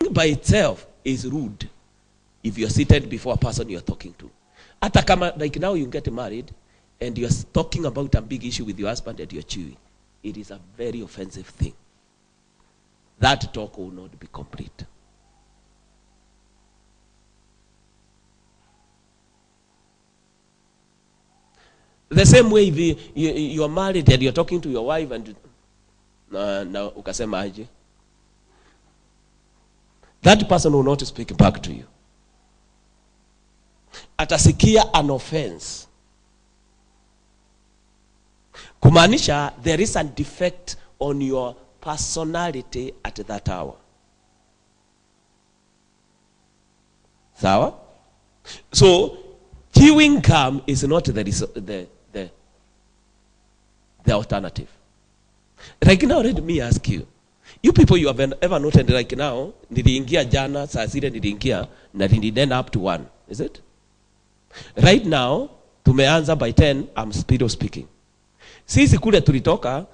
Talking by itself is rude if you're seated before a person you're talking to. Hata kama, like now you get married and you're talking about a big issue with your husband and you're chewing. It is a very offensive thing. That talk will not be complete. The same way if you're married and you're talking to your wife and na ukasema aje, that person will not speak back to you. Atasikia an offense. Kumaanisha there is a defect on your personality at that hour. Sawa? So chewing gum is not the alternative. Right now, let me ask you. You people, you have ever noted like now, niliingia jana, saa zile niliingia, na nilienda up to 1. Is it? Right now, tumeanza by 10, I'm speed of speaking. Sisi kule tulitoka,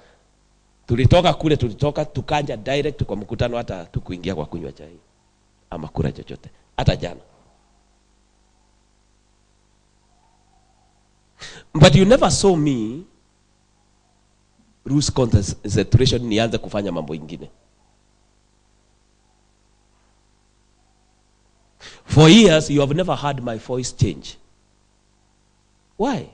tukanja direct kwa mkutano, hata tukuingia kwa kunywa chai ama kula chochote, hata jana. But you never saw me lose concentration nianze kufanya mambo ingine. For years, you have never heard my voice change. Why?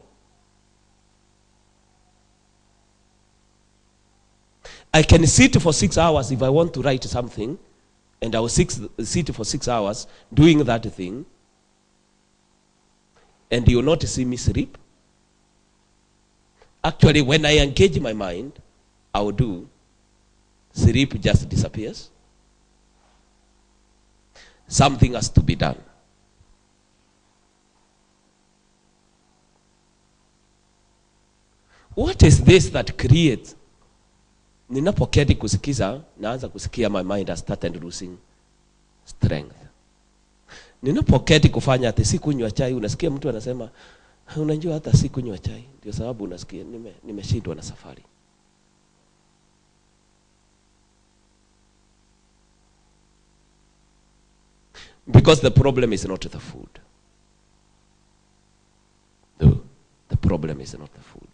I can sit for 6 hours if I want to write something, and I will sit for 6 hours doing that thing, and you will not see me sleep. Actually, when I engage my mind, I will do. Sleep just disappears. Something has to be done. What is this that creates? Ninapoketi kusikiza, naanza kusikia my mind has started losing strength. Ninapoketi kufanya ati sikunywa chai, unasikia mtu anasema, unajua hata sikunywa chai, ndio sababu unasikia nimeshindwa na safari. Because the problem is not the food. The problem is not the food.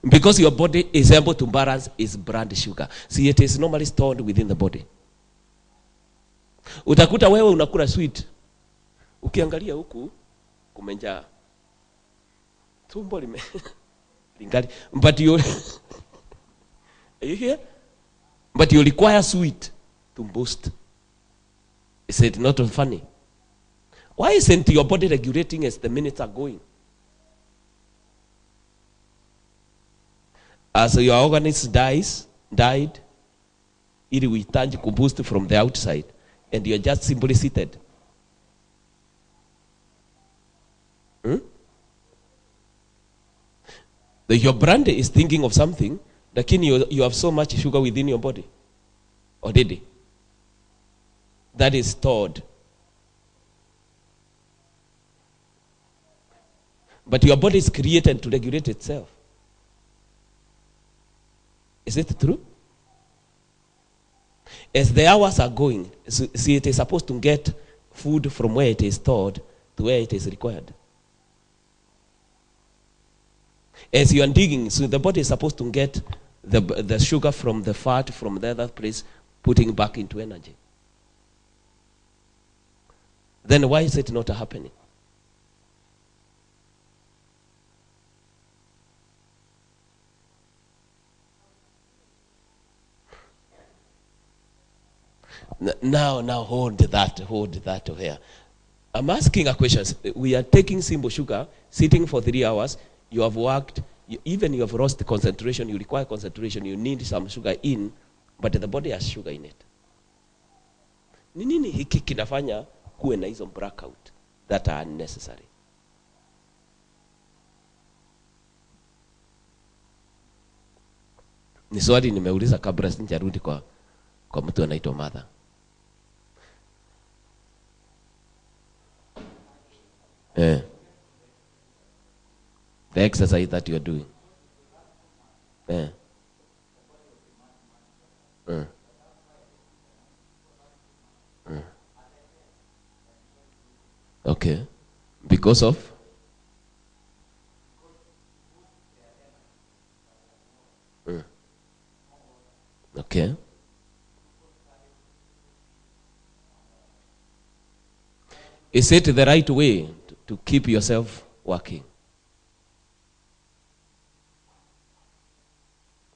Because your body is able to balance its blood sugar. See, it is normally stored within the body. Utakuta wewe unakula sweet. Ukiangalia huku kumenjaa. Tumbo lingali. But you are you here? But you require sweet to boost. Is it not funny? Why isn't your body regulating as the minutes are going? As your organism died, it will turn to boost from the outside, and you're just simply seated. Your brain is thinking of something, lakini you have so much sugar within your body already that is stored. But your body is created to regulate itself. Is it true? As the hours are going, see, it is supposed to get food from where it is stored to where it is required. As you are digging, so the body is supposed to get the sugar from the fat from the other place, putting back into energy. Then why is it not happening? Now hold that here. I'm asking a question. We are taking simple sugar, sitting for 3 hours. You have worked, even you have lost concentration, you require concentration, you need some sugar in, but the body has sugar in it. Ni nini hiki kinafanya kuwe na hizo blackout that are unnecessary? Ni swali nimeuliza kabla sijarudi kwa mtu anaitwa Mother. The exercise that you are doing. Okay. Because of? Okay. Is it the right way to keep yourself working?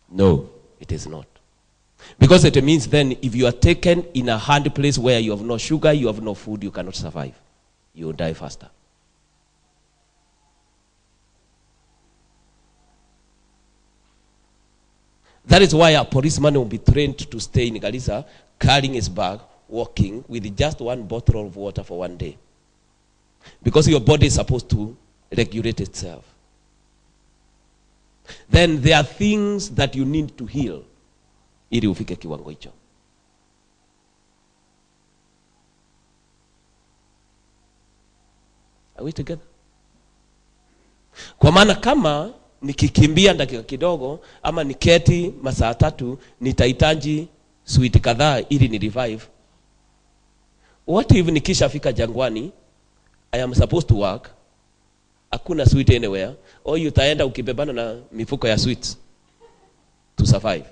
No, it is not. Because it means then if you are taken in a hard place where you have no sugar, you have no food, you cannot survive. You will die faster. That is why a policeman will be trained to stay in Garissa, carrying his bag, walking with just one bottle of water for 1 day. Because your body is supposed to regulate itself. Then there are things that you need to heal ili ufike kiwango hicho. Are we together? Kwa maana kama nikikimbia dakika kidogo ama niketi masaa 3 nitahitaji sweet kadhaa ili ni revive. What if nikishafika jangwani, I am supposed to work, hakuna sweet anywhere, or utaenda ukibebana na mifuko ya sweets to survive?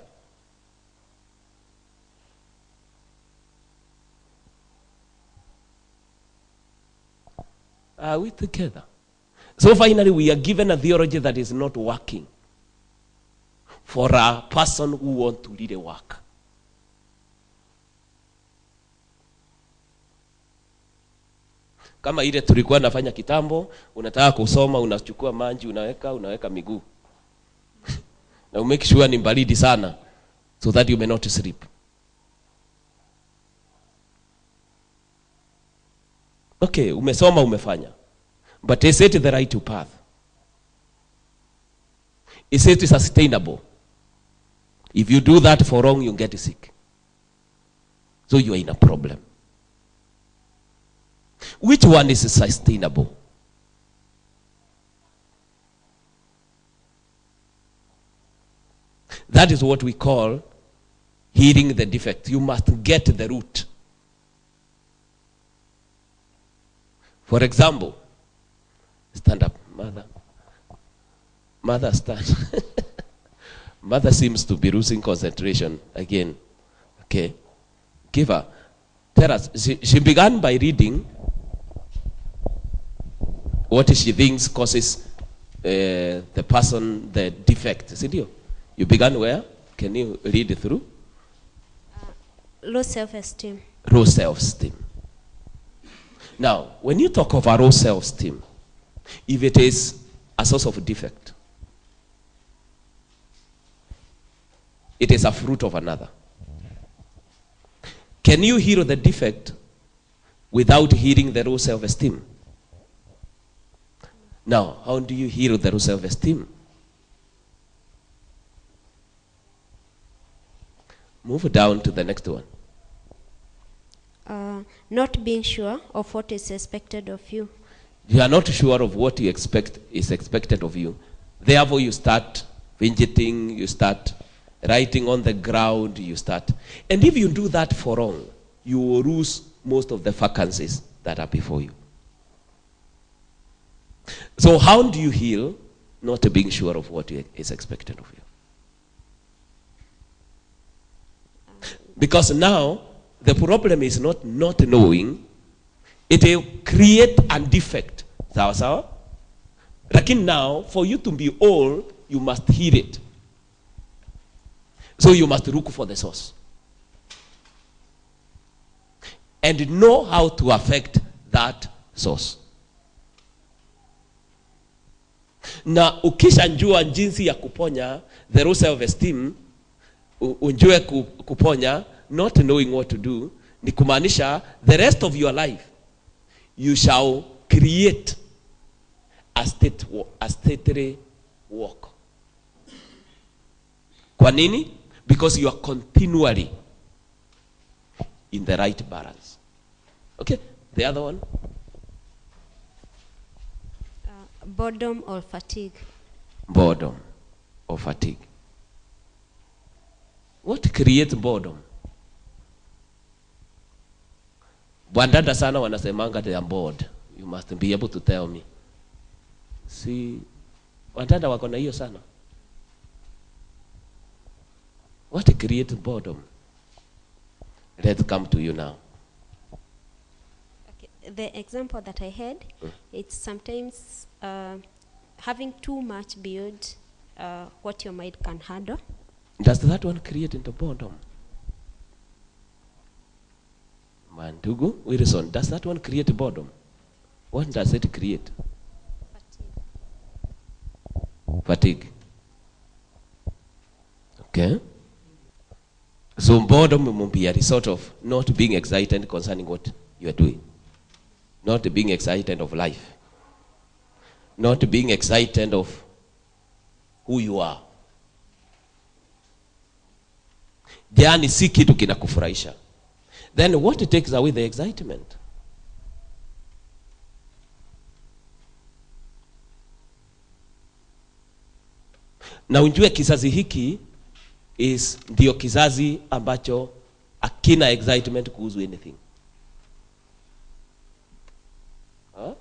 Are we together? So finally we are given a theology that is not working for a person who wants to really work. Kama ile tulikuwa nafanya kitambo, unataka kusoma, unachukua maji, unaweka miguu. Na make sure ni baridi sana so that you may not sleep. Okay, umesoma, umefanya. But is it the right path? Is it sustainable? If you do that for long, you get sick. So you are in a problem. Which one is sustainable? That is what we call healing the defect. You must get the root. For example, stand up, mother. Mother, stand. Mother seems to be losing concentration again. Okay. Give her. Tell us. She began by reading what she thinks causes the person the defect. Is it you? You began where? Can you read it through? Low self-esteem. Low self-esteem. Now, when you talk of a low self-esteem, if it is a source of defect, it is a fruit of another. Can you heal the defect without healing the low self-esteem? Now, how do you heal the low self-esteem? Move down to the next one. Not being sure of what is expected of you. You are not sure of what you expect is expected of you. Therefore, you start fidgeting, you start writing on the ground, you start. And if you do that for long, you will lose most of the vacancies that are before you. So how do you heal not being sure of what is expected of you? Because now, the problem is not knowing. It will create a defect. Sawa sawa? Lakini now, for you to be whole, you must heal it. So you must look for the source. And know how to affect that source. Na ukishanjua jinsi ya kuponya the low self-esteem, unjue kuponya, not knowing what to do, ni kumaanisha the rest of your life, you shall create a stately walk. Kwa nini? Because you are continually in the right balance. Okay, the other one? Boredom or fatigue. Boredom or fatigue. What creates boredom? Wandada sana wanasemanga they are bored. You must be able to tell me. See, wadada wako na hiyo sana. What creates boredom? Let's come to you now. Okay. The example that I had, it's sometimes having too much beyond what your mind can handle. Does that one create into boredom? Mandugu, Wilson, does that one create boredom? What does it create? Fatigue. Okay. So boredom will be a result of not being excited concerning what you are doing. Not being excited of life. Not being excited of who you are. Jani si kitu kinakufurahisha. Then what takes away the excitement? Na unjue kizazi hiki ndio kizazi ambacho akina excitement kuhusu anything. Huh?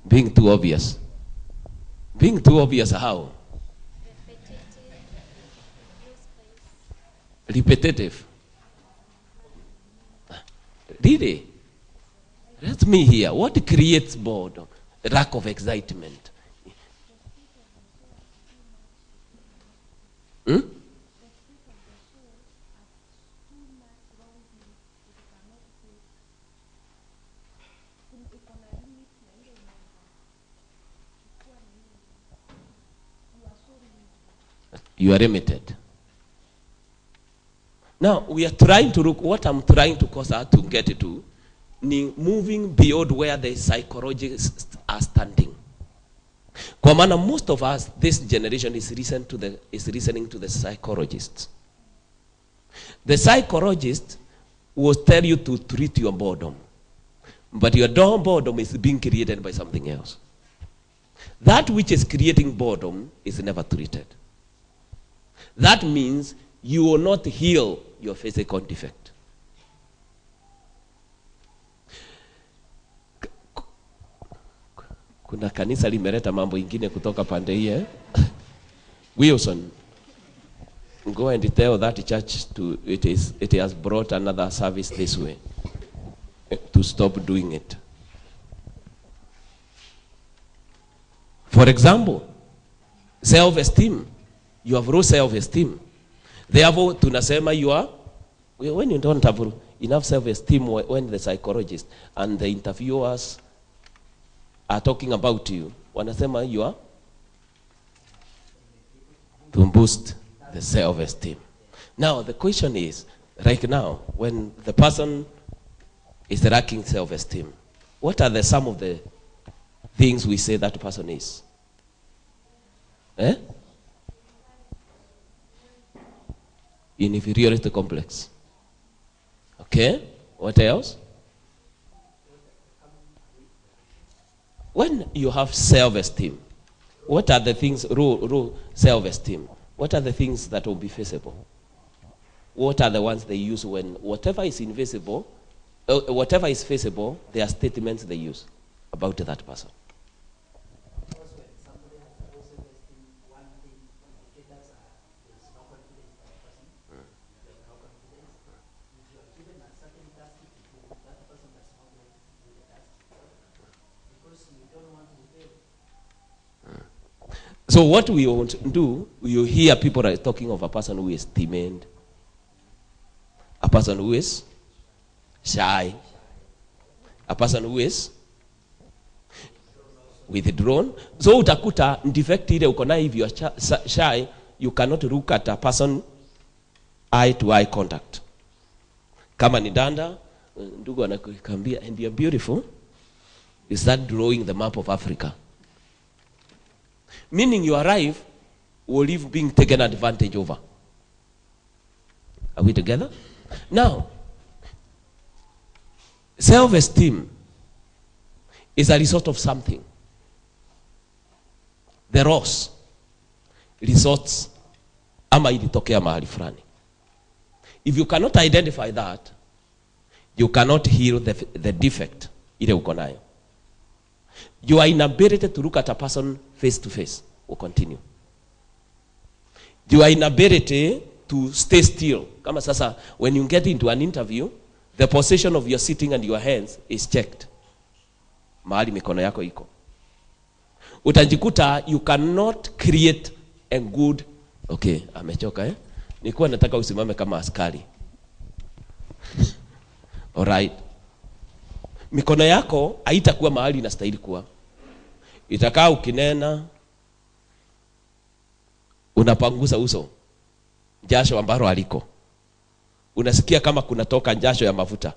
Being too obvious. Being too obvious how? Repetitive. Really? Let me hear. What creates boredom? Lack of excitement. Hmm? You are limited. Now, we are trying to look, what I'm trying to cause her to get to, moving beyond where the psychologists are standing. Kwa maana most of us, this generation is listening to the psychologists. The psychologist will tell you to treat your boredom. But your boredom is being created by something else. That which is creating boredom is never treated. That means you will not heal your physical defect. Kuna kanisa limeleta mambo ingine kutoka pande hii. Wilson, go and tell that church it has brought another service this way to stop doing it. For example, self-esteem. You have low self-esteem. Therefore, tunasema when you don't have enough self-esteem, when the psychologist and the interviewers are talking about you, wanasema you are to boost the self-esteem. Now, the question is, right now, when the person is lacking self-esteem, what are some of the things we say that person is? Eh? Inferiority complex. Okay, what else? When you have self-esteem, what are the things, raw self-esteem, what are the things that will be visible? What are the ones they use when whatever is invisible, whatever is visible, they are statements they use about that person. So what we want to do, you hear people are talking of a person who is timid, a person who is shy, a person who is withdrawn. So utakuta defect ile uko nayo, if you are shy, you cannot look at a person eye to eye contact. Kama ni danda, ndugu anakuambia, and you're beautiful, you start drawing the map of Africa. Meaning your life will leave being taken advantage over. Are we together? Now, self-esteem is a result of something. The loss results ama ilitokea mahali fulani. If you cannot identify that, you cannot heal the defect ile uko nayo. Your inability to look at a person face to face will continue. Your inability to stay still. Kama sasa, when you get into an interview, the position of your sitting and your hands is checked. Mahali mikono yako iko. Utajikuta you cannot create a good, okay, amechoka nilikuwa nataka usimame kama askari. Alright. Mikono yako haitakuwa mahali inastahili kuwa. Itakaa ukinena, unapangusa uso, jasho ambalo aliko. Unasikia kama kunatoka jasho ya mafuta.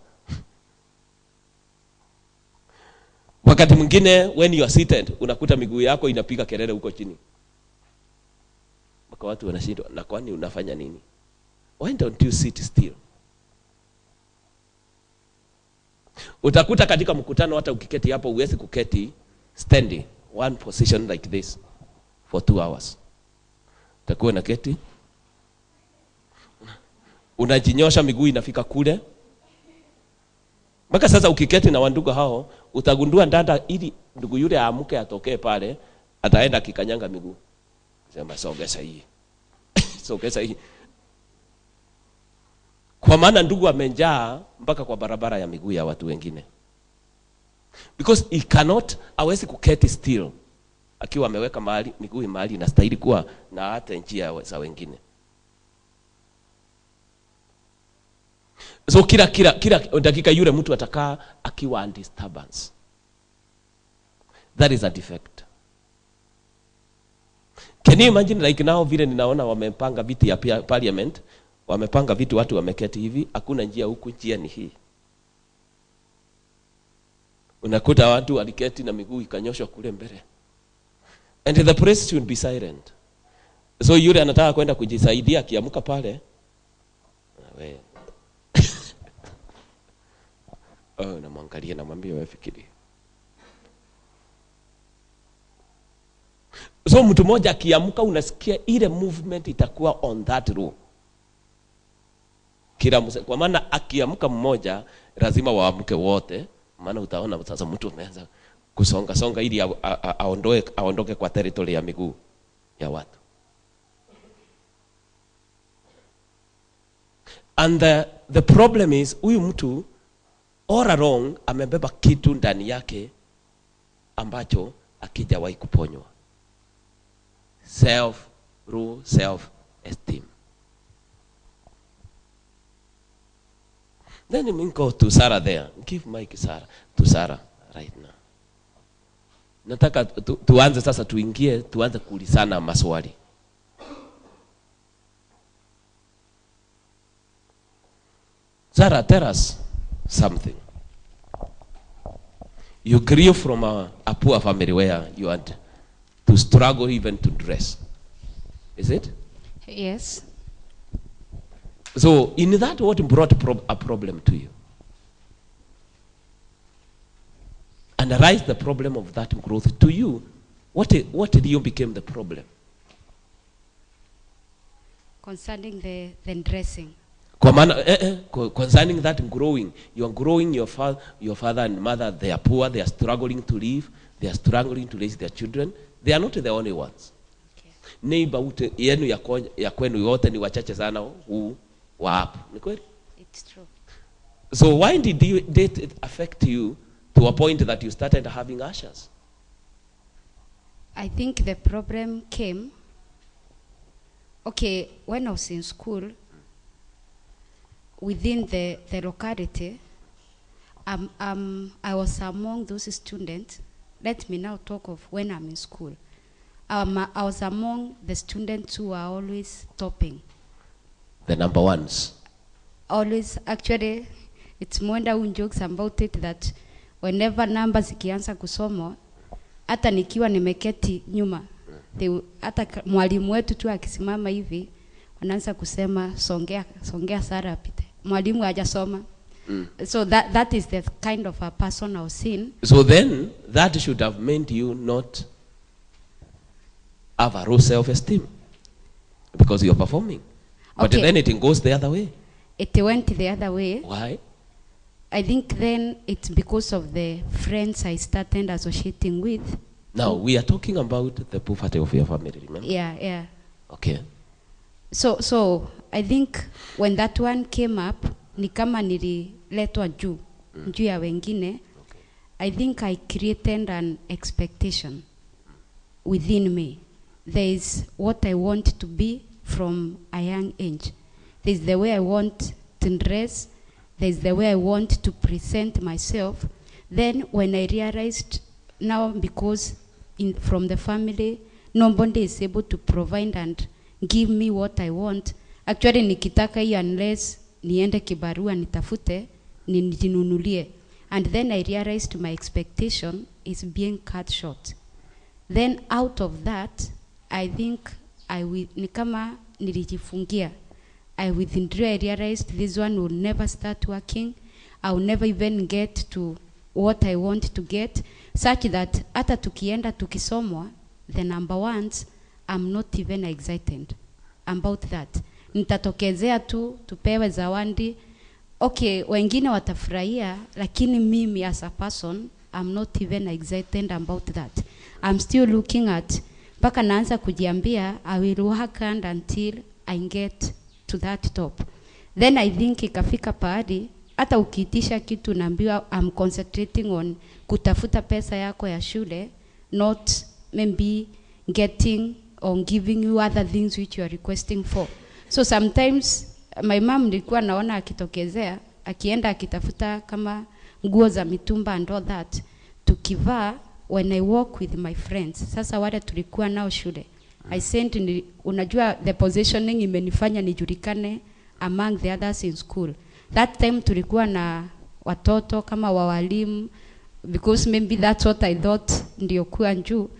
Wakati mwingine when you are seated, unakuta miguu yako inapiga kelele huko chini. Maka watu wanashindwa, na kwani unafanya nini? Why don't you sit still? Utakuta katika mkutano hata ukiketi hapo uwezi kuketi standing one position like this for 2 hours. Utakuwa na keti, unajinyosha miguu inafika kule. Mpaka sasa ukiketi na wandugu hao, utagundua ndanda ili ndugu yule aamke atokee pale, ataenda kikanyanga miguu. Sema sogeza hii. Sogeza hii. Kwa maana ndugu amejaa mpaka kwa barabara ya miguu ya watu wengine. Because he cannot, hawezi kuketi still akiwa ameweka mahali miguu mahali inastahili kuwa na hata njia za wengine. So kila dakika yule mtu atakaa akiwa in disturbance. That is a defect. Can you imagine like now vile ninaona wamepanga viti ya parliament, wamepanga vitu watu wameketi hivi, hakuna njia huku, njia ni hii. Unakuta watu waliketi na miguu ikanyoshwa kule mbele. And the press should be silent. So yule anataka kwenda kujisaidia akiamka pale. Wewe. Namwangalia namwambia wewe fikiri. So mtu mmoja akiamka unasikia ile movement itakuwa on that row. Kwa maana akiamka mmoja lazima waamke wote, maana utaona sasa mtu ameanza kusonga ili aondoke kwa territory ya miguu ya watu. And the problem is huyu mtu all along amebeba kitu ndani yake ambacho akijawahi kuponywa. Self esteem. Then we go to Sarah there. Give mic to Sarah right now. Nataka tuanze sasa, tuanze kuulizana maswali. Sarah, tell us something. You grew from a poor family where you had to struggle even to dress. Is it? Yes. So in that, what brought a problem to you? Analyze the problem of that growth to you. What did you become the problem? Concerning the dressing. Concerning that growing, you are growing. Your father and mother, they are poor. They are struggling to live. They are struggling to raise their children. They are not the only ones. Okay. Neighbor yenu ya kwenu yote ni wachache sana huu wa hapo. Ni kweli? It's true. So why did it affect you to a point that you started having ushers? I think the problem came, okay, when I was in school, within the locality, I was among those students. Let me now talk of when I'm in school. I was among the students who are always topping. The number ones. Always, actually, it's Mwenda who jokes about it that whenever numbers ikianza kusomwa, hata nikiwa nimeketi nyuma, hata mwalimu wetu tu akisimama hivi, wanaanza kusema songea Sarah apite. Mwalimu hajasoma. So that is the kind of a person I've seen. So then that should have meant you not have a low self-esteem because you're performing. But Okay. then it goes the other way. It went the other way. Why? I think then it's because of the friends I started associating with. Now, we are talking about the poverty of your family, remember? Yeah. Okay. So I think when that one came up, ni kama nililetwa juu ya wengine. Okay. I think I created an expectation within me. There is what I want to be from a young age. There is the way I want to dress. There is the way I want to present myself. Then when I realized now, because from the family, nobody is able to provide and give me what I want. Actually, nikitaka hii unless niende kibarua nitafute, nijinunulie. And then I realized my expectation is being cut short. Then out of that, I think ni kama nilijifungia. I withdrew. I realized this one will never start working. I will never even get to what I want to get, such that hata tukienda tukisomwa, the number ones, I'm not even excited about that. Nitatokezea tu, tupewe zawadi. Okay, wengine watafurahia, lakini mimi as a person, I'm not even excited about that. I'm still looking at, mpaka naanza kujiambia, I will work hard until I get to that top. Then I think ikafika pahali, hata ukiitisha kitu naambiwa I'm concentrating on kutafuta pesa yako ya shule, not maybe getting or giving you other things which you are requesting for. So sometimes my mom nilikuwa naona akitokezea, akienda akitafuta kama nguo za mitumba and all that, tukivaa when I walk with my friends. Sasa wale tulikuwa nao shule, I sent, unajua the positioning imenifanya nijulikane among the others in school. That time tulikuwa na watoto kama wawalimu, because maybe that's what I thought ndio kuwa njuu,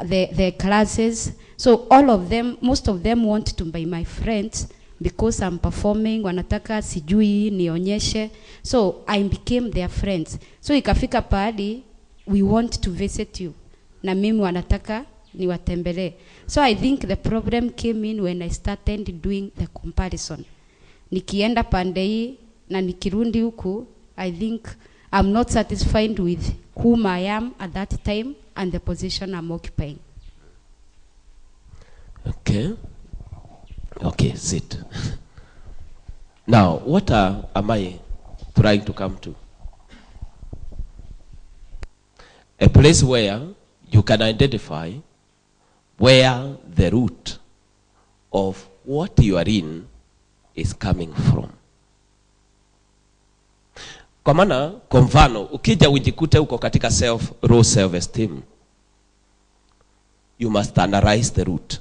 the classes. So all of them, most of them want to be my friends because I'm performing, wanataka sijui nionyeshe. So I became their friends. So ikafika pahali, we want to visit you, na mimi wanataka niwatembelee. So I think the problem came in when I started doing the comparison. Nikienda pande hii na nikirundi huku, I think I'm not satisfied with whom I am at that time and the position I'm occupying. Okay, sit. Now, what am I trying to come to? A place where you can identify where the root of what you are in is coming from. Kwa maana, kwa mfano, ukija ujikute uko katika low self-esteem, you must analyze the root.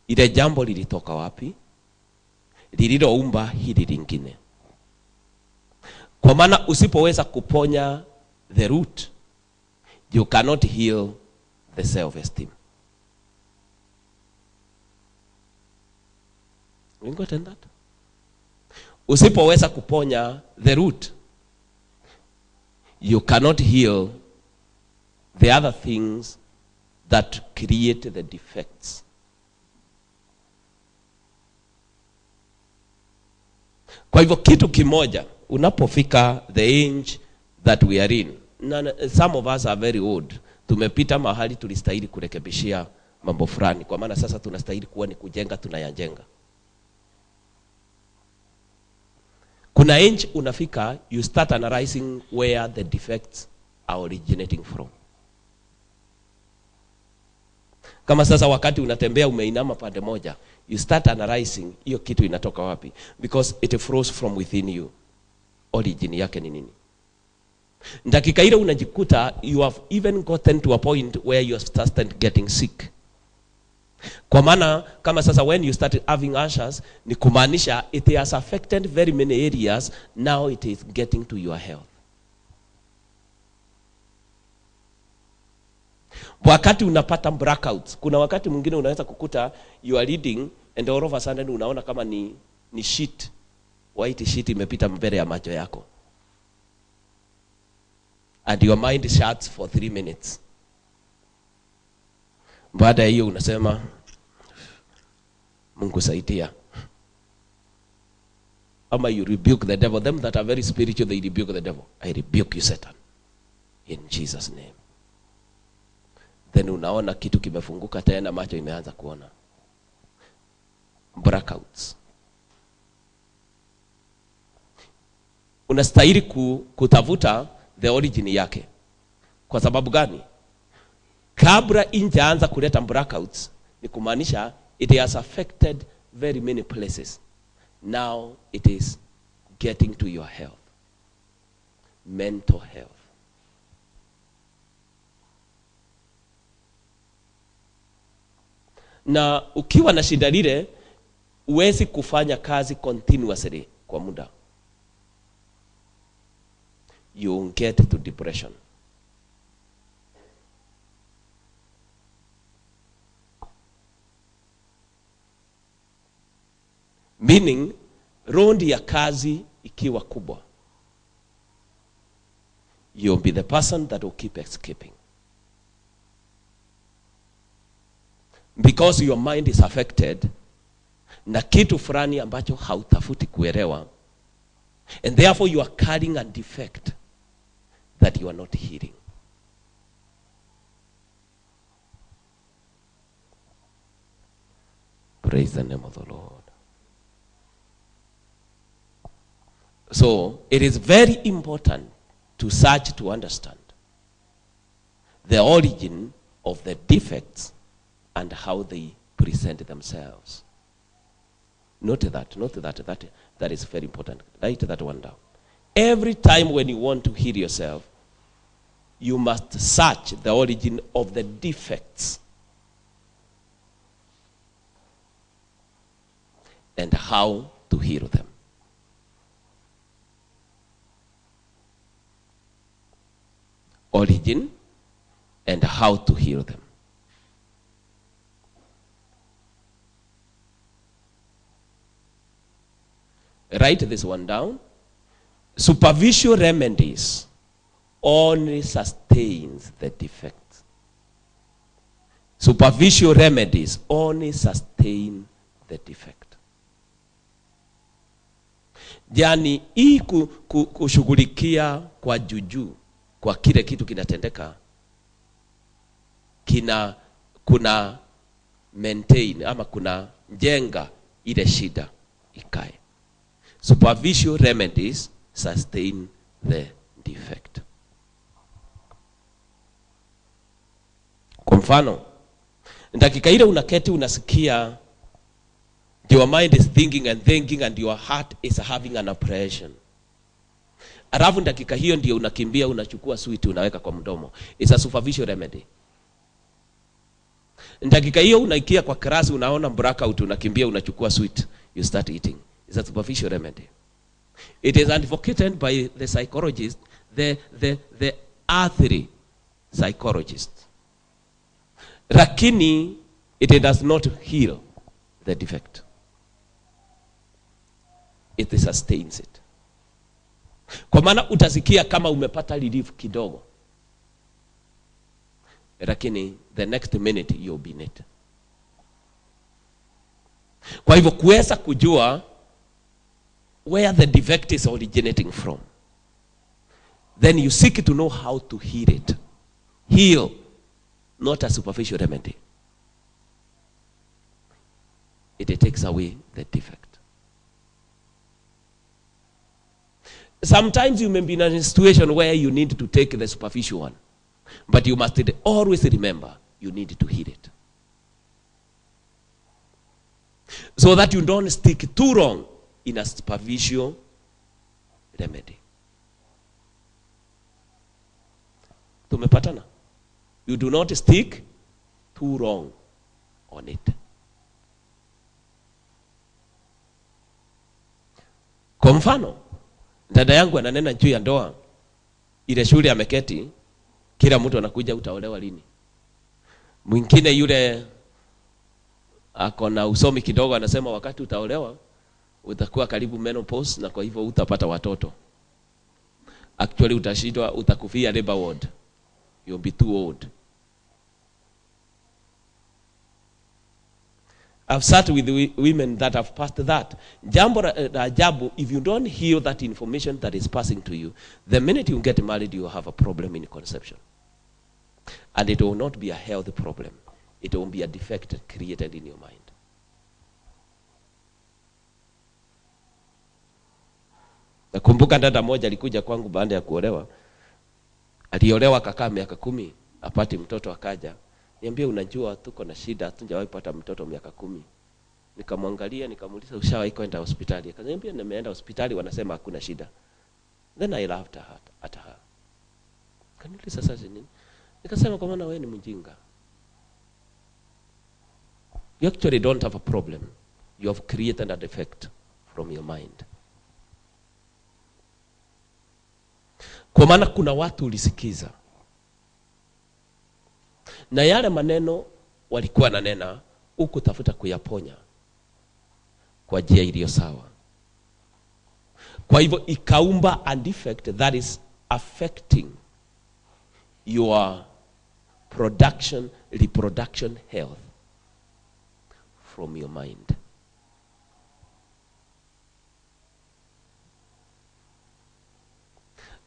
Ile jambo lilitoka wapi? Lililoumba hili lingine. Kwa maana usipoweza kuponya the root, you cannot heal the self-esteem. You got that? Usipoweza kuponya the root, you cannot heal the other things that create the defects. Kwa hivyo kitu kimoja, unapofika the age that we are in, some of us are very old, tumepita mahali tulistahili kurekebishia mambo fulani, kwa maana sasa tunastahili kuwa ni kujenga tunayajenga. Kuna age unafika, you start analyzing where the defects are originating from. Kama sasa wakati unatembea umeinama pande moja, you start analyzing hiyo kitu inatoka wapi, because it flows from within you. Origin yake ni nini? Dakika ile unajikuta you have even gotten to a point where you have started getting sick. Kwa maana kama sasa when you started having ashes, ni kumaanisha it has affected very many areas, now it is getting to your health. Wakati unapata blackouts, kuna wakati mwingine unaweza kukuta you are reading and all of a sudden unaona kama ni sheet, white sheet imepita mbele ya macho yako. And your mind shuts for 3 minutes. Baada ya hiyo unasema Mungu saidia. Ama you rebuke the devil. Them that are very spiritual, they rebuke the devil. I rebuke you, Satan. In Jesus' name. Then unaona kitu kimefunguka tena, macho imeanza kuona. Blackouts. Unastahili kutafuta the origin yake. Kwa sababu gani? Kabla injaanza kuleta blackouts, ni kumaanisha it has affected very many places. Now it is getting to your health. Mental health. Na ukiwa na shida lile, huwezi kufanya kazi continuously kwa muda. You get to depression. Meaning, round ya kazi ikiwa kubwa, you'll be the person that will keep escaping. Because your mind is affected na kitu fulani ambacho hautafuti kuelewa, and therefore you are carrying a defect that you are not healing. Praise the name of the Lord. So it is very important to search to understand the origin of the defects and how they present themselves. Note that is very important. Write that one down. Every time when you want to heal yourself, you must search the origin of the defects and how to heal them. Origin and how to heal them. Write this one down. Superficial remedies only sustains the defect. Superficial remedies only sustain the defect. Yani hii kushughulikia kwa juju kwa kile kitu kinatendeka, kuna maintain ama kuna jenga ile shida ikae. Superficial remedies sustain the defect. Kwa mfano, dakika ile unaketi unasikia your mind is thinking and your heart is having an oppression. Alafu dakika hiyo ndio unakimbia unachukua sweet unaweka kwa mdomo. It's a superficial remedy. Dakika hiyo unaikia kwa class unaona blackout unakimbia unachukua sweet, you start eating. It's a superficial remedy. It is advocated by the psychologist, the earthly psychologist. Lakini it does not heal the defect. It sustains it. Kwa maana utasikia kama umepata relief kidogo, lakini the next minute you'll be in it. Kwa hivyo kuweza kujua where the defect is originating from, then you seek to know how to heal it. Heal, not a superficial remedy. It takes away the defect. Sometimes you may be in a situation where you need to take the superficial one, but you must always remember you need to heal it, so that you don't stick too long in a superficial remedy. Tumepatana? You do not stick too long on it. Kwa mfano, dada yangu ananena juu ya ndoa. Ile shule ameketi, kila mtu anakuja utaolewa lini. Mwingine yule akona usomi kidogo anasema wakati utaolewa utakuwa karibu menopause na kwa hivyo utapata watoto. Actually utashindwa, utakufia labor ward. You'll be too old. I've sat with women that have passed that. Jambo la ajabu, if you don't hear that information that is passing to you, the minute you get married, you have a problem in conception. And it will not be a healthy problem. It will be a defect created in your mind. Nakumbuka dada moja alikuja kwangu baada ya kuolewa. Aliolewa kakaa miaka 10, apati mtoto akaja. Niambia, unajua tuko na shida, hatujawahi pata mtoto miaka 10. Nikamwangalia, nikamuuliza ushawahi kwenda hospitali? Akaniambia nimeenda hospitali, wanasema hakuna shida. Then I laughed at her. Kaniuliza sasa nini? Nikasema kwa maana wewe ni mjinga. You actually don't have a problem. You have created a defect from your mind. Kwa maana kuna watu ulisikiza, na yale maneno walikuwa nanena ukutafuta kuyaponya kwa njia iliyo sawa. Kwa hivyo ikaumba a defect that is affecting your reproduction health from your mind.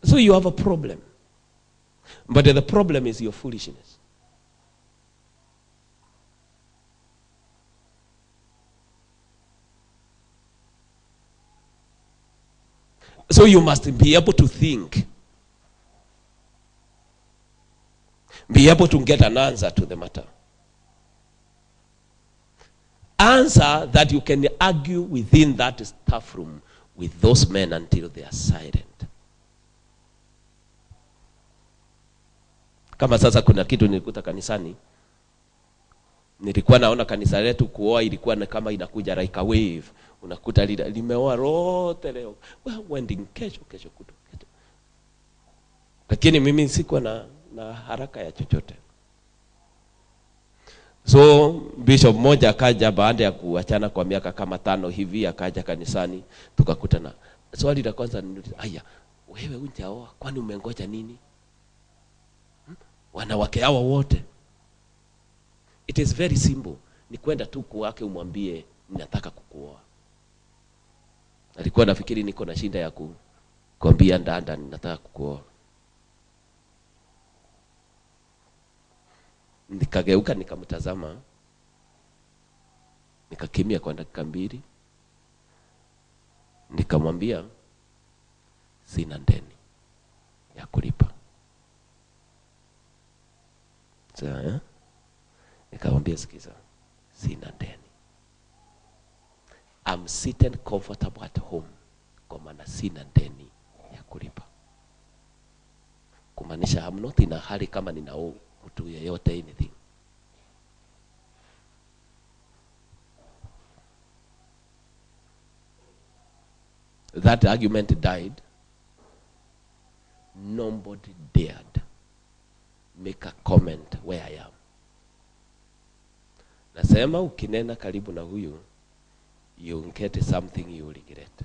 So you have a problem. But the problem is your foolishness. So you must be able to think. Be able to get an answer to the matter. Answer that you can argue within that staff room with those men until they are silent. Kama sasa kuna kitu nilikuta kanisani. Nilikuwa naona kanisa letu kuoa ilikuwa kama inakuja like a wave. Unakuta limeoa rote leo. Wedding kesho kutu. Lakini mimi sikuwa na haraka ya chochote. So bishop mmoja akaja baada ya kuachana kwa miaka kama 5 hivi, akaja kanisani, tukakutana. Swali la kwanza niuliza, aya, wewe hujaoa, kwani umengoja nini? Wanawake hawa wote. It is very simple. Ni kwenda tu kwake umwambie ninataka kukuoa. Alikuwa nafikiri niko na shinda ya kuambia ndanda ninataka kukuoa. Nikageuka nikamtazama. Nikakimia kwa dakika 2. Nikamwambia sina deni ya kulipa. Sasa nikamwambia sikiza, sina deni. I'm sitting comfortable at home kwa maana sina deni ya kulipa. Kumaanisha I'm not in a hurry kama ninao mtu yeyote anything. That argument died. Nobody dared make a comment where I am. Nasema ukinena karibu na huyu, you get something you regret.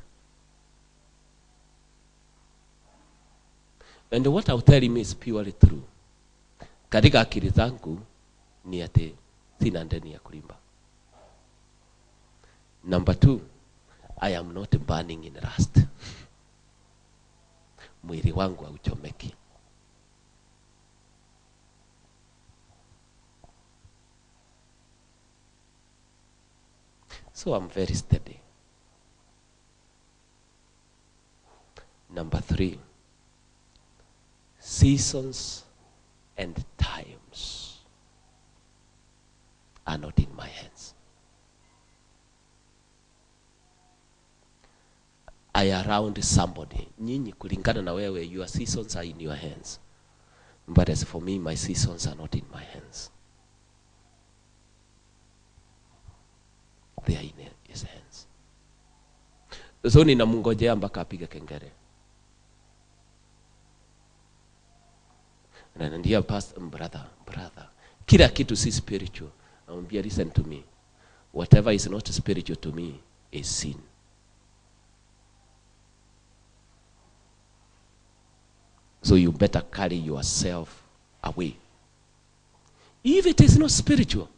And what I'll tell him is purely true. Katika akili zangu ni ati sina deni ya kulipa. Number 2, I am not burning in rust. Mwili wangu hauchomeki. So I'm very steady. Number 3, seasons and times are not in my hands. I around somebody. Nyinyi kulingana na wewe, your seasons are in your hands. But as for me, my seasons are not in my hands. They are in his hands. So ninamngojea mpaka apige kengele. Na ndio pastor, brother. Kila kitu si spiritual. Namwambia listen to me. Whatever is not spiritual to me is sin. So you better carry yourself away. If it is not spiritual,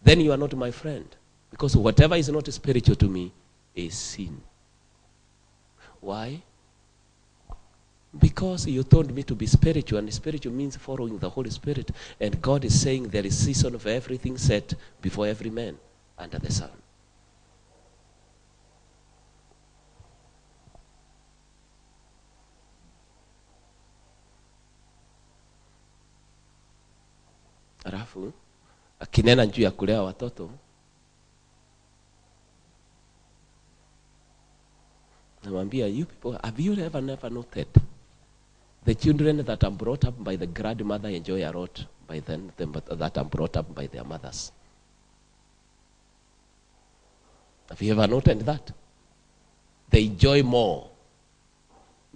then you are not my friend. Because whatever is not spiritual to me is sin. Why? Because you told me to be spiritual, and spiritual means following the Holy Spirit. And God is saying there is season of everything set before every man under the sun. Alafu akinena juu ya kulea watoto, namwambia, you people, have you ever never noted the children that are brought up by the grandmother enjoy a lot by them that are brought up by their mothers? Have you ever noted that? They enjoy more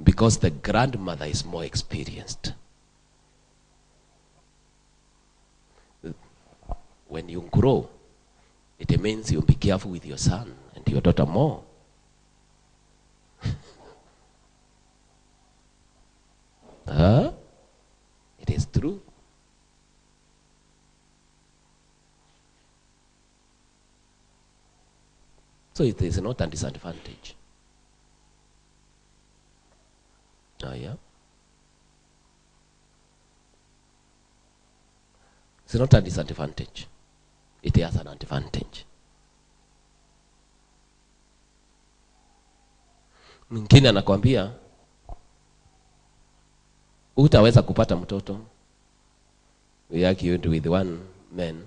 because the grandmother is more experienced. When you grow, it means you'll be careful with your son and your daughter more. It is true. So it is not a disadvantage. Yeah. It's not a disadvantage. It has an advantage. Mwingine anakwambia utaweza kupata mtoto. We argued with one man